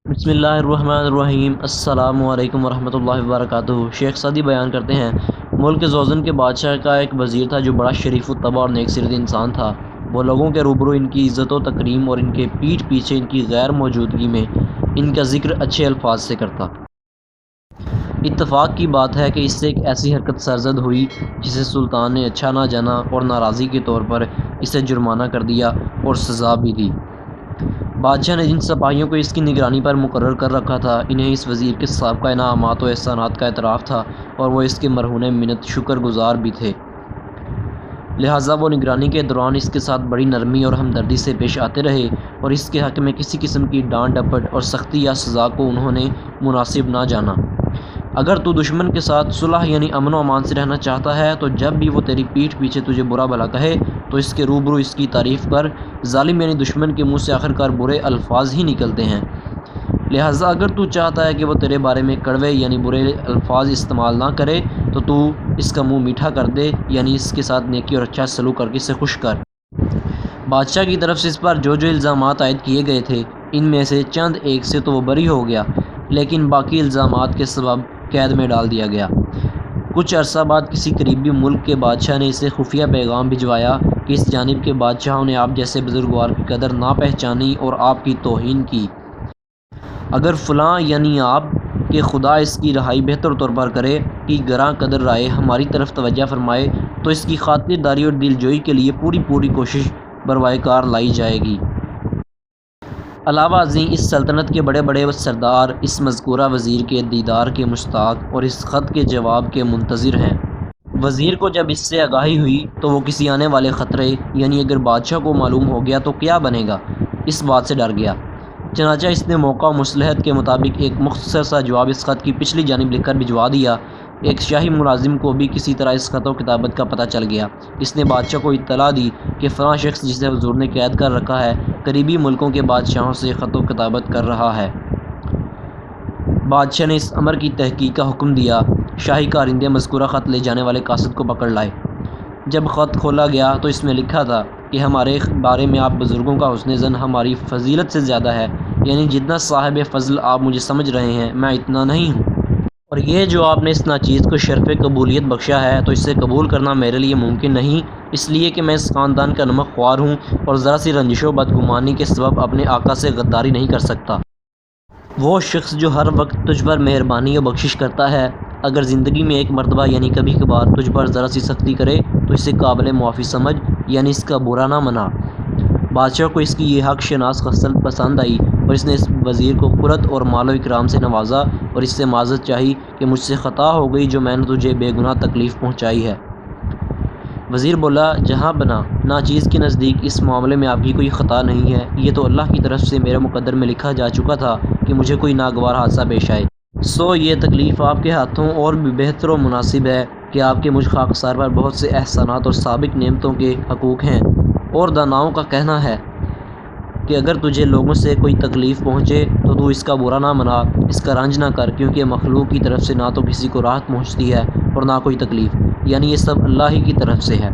بسم اللہ الرحمن الرحیم۔ السلام علیکم ورحمۃ اللہ وبرکاتہ۔ شیخ سعدی بیان کرتے ہیں، ملک زوزن کے بادشاہ کا ایک وزیر تھا جو بڑا شریف الطبع اور نیک سیرت انسان تھا۔ وہ لوگوں کے روبرو ان کی عزت و تکریم اور ان کے پیٹھ پیچھے ان کی غیر موجودگی میں ان کا ذکر اچھے الفاظ سے کرتا۔ اتفاق کی بات ہے کہ اس سے ایک ایسی حرکت سرزد ہوئی جسے سلطان نے اچھا نہ جانا اور ناراضی کے طور پر اسے جرمانہ کر دیا اور سزا بھی دی۔ بادشاہ نے جن سپاہیوں کو اس کی نگرانی پر مقرر کر رکھا تھا، انہیں اس وزیر کے سابقہ انعامات و احسانات کا اعتراف تھا اور وہ اس کے مرہون منت شکر گزار بھی تھے۔ لہٰذا وہ نگرانی کے دوران اس کے ساتھ بڑی نرمی اور ہمدردی سے پیش آتے رہے اور اس کے حق میں کسی قسم کی ڈانٹ ڈپٹ اور سختی یا سزا کو انہوں نے مناسب نہ جانا۔ اگر تو دشمن کے ساتھ صلح یعنی امن و امان سے رہنا چاہتا ہے تو جب بھی وہ تیری پیٹھ پیچھے تجھے برا بھلا کہے تو اس کے روبرو اس کی تعریف کر۔ ظالم یعنی دشمن کے منہ سے آخرکار برے الفاظ ہی نکلتے ہیں، لہٰذا اگر تو چاہتا ہے کہ وہ تیرے بارے میں کڑوے یعنی برے الفاظ استعمال نہ کرے تو اس کا منہ میٹھا کر دے، یعنی اس کے ساتھ نیکی اور اچھا سلوک کر کے اسے خوش کر۔ بادشاہ کی طرف سے اس پر جو الزامات عائد کیے گئے تھے، ان میں سے چند ایک سے تو وہ بری ہو گیا، لیکن باقی الزامات کے سبب قید میں ڈال دیا گیا۔ کچھ عرصہ بعد کسی قریبی ملک کے بادشاہ نے اسے خفیہ پیغام بھجوایا کہ اس جانب کے بادشاہوں نے آپ جیسے بزرگوار کی قدر نہ پہچانی اور آپ کی توہین کی۔ اگر فلاں یعنی آپ کہ خدا اس کی رہائی بہتر طور پر کرے کہ گراں قدر رائے ہماری طرف توجہ فرمائے تو اس کی خاطر داری اور دل جوئی کے لیے پوری کوشش بروائے کار لائی جائے گی۔ علاوہ ازیں اس سلطنت کے بڑے بڑے سردار اس مذکورہ وزیر کے دیدار کے مشتاق اور اس خط کے جواب کے منتظر ہیں۔ وزیر کو جب اس سے آگاہی ہوئی تو وہ کسی آنے والے خطرے یعنی اگر بادشاہ کو معلوم ہو گیا تو کیا بنے گا، اس بات سے ڈر گیا۔ چنانچہ اس نے موقع و مصلحت کے مطابق ایک مختصر سا جواب اس خط کی پچھلی جانب لکھ کر بھجوا دیا۔ ایک شاہی ملازم کو بھی کسی طرح اس خط و کتابت کا پتہ چل گیا۔ اس نے بادشاہ کو اطلاع دی کہ فلاں شخص جسے حضور نے قید کر رکھا ہے قریبی ملکوں کے بادشاہوں سے خط و کتابت کر رہا ہے۔ بادشاہ نے اس امر کی تحقیق کا حکم دیا۔ شاہی کارندے مذکورہ خط لے جانے والے قاصد کو پکڑ لائے۔ جب خط کھولا گیا تو اس میں لکھا تھا کہ ہمارے بارے میں آپ بزرگوں کا حسن ظن ہماری فضیلت سے زیادہ ہے، یعنی جتنا صاحب فضل آپ مجھے سمجھ رہے ہیں میں اتنا نہیں ہوں، اور یہ جو آپ نے اس ناچیز کو شرف قبولیت بخشا ہے تو اسے قبول کرنا میرے لیے ممکن نہیں، اس لیے کہ میں اس خاندان کا نمک خوار ہوں اور ذرا سی رنجش و بدگمانی کے سبب اپنے آقا سے غداری نہیں کر سکتا۔ وہ شخص جو ہر وقت تجھ پر مہربانی و بخشش کرتا ہے، اگر زندگی میں ایک مرتبہ یعنی کبھی کبھار تجھ پر ذرا سی سختی کرے تو اسے قابل معافی سمجھ، یعنی اس کا برا نہ منا۔ بادشاہ کو اس کی یہ حق شناس خصلت پسند آئی اور اس نے اس وزیر کو قرت اور مال و اکرام سے نوازا اور اس سے معذرت چاہی کہ مجھ سے خطا ہو گئی جو میں نے تجھے بے گناہ تکلیف پہنچائی ہے۔ وزیر بولا، جہاں بنا ناچیز کے نزدیک اس معاملے میں آپ کی کوئی خطا نہیں ہے، یہ تو اللہ کی طرف سے میرے مقدر میں لکھا جا چکا تھا کہ مجھے کوئی ناگوار حادثہ پیش آئے، سو یہ تکلیف آپ کے ہاتھوں اور بھی بہتر و مناسب ہے کہ آپ کے مجھ خاکسار پر بہت سے احسانات اور سابق نعمتوں کے حقوق ہیں، اور داناؤں کا کہنا ہے کہ اگر تجھے لوگوں سے کوئی تکلیف پہنچے تو اس کا برا نہ منا، اس کا رنج نہ کر، کیونکہ مخلوق کی طرف سے نہ تو کسی کو راحت پہنچتی ہے اور نہ کوئی تکلیف، یعنی یہ سب اللہ ہی کی طرف سے ہے۔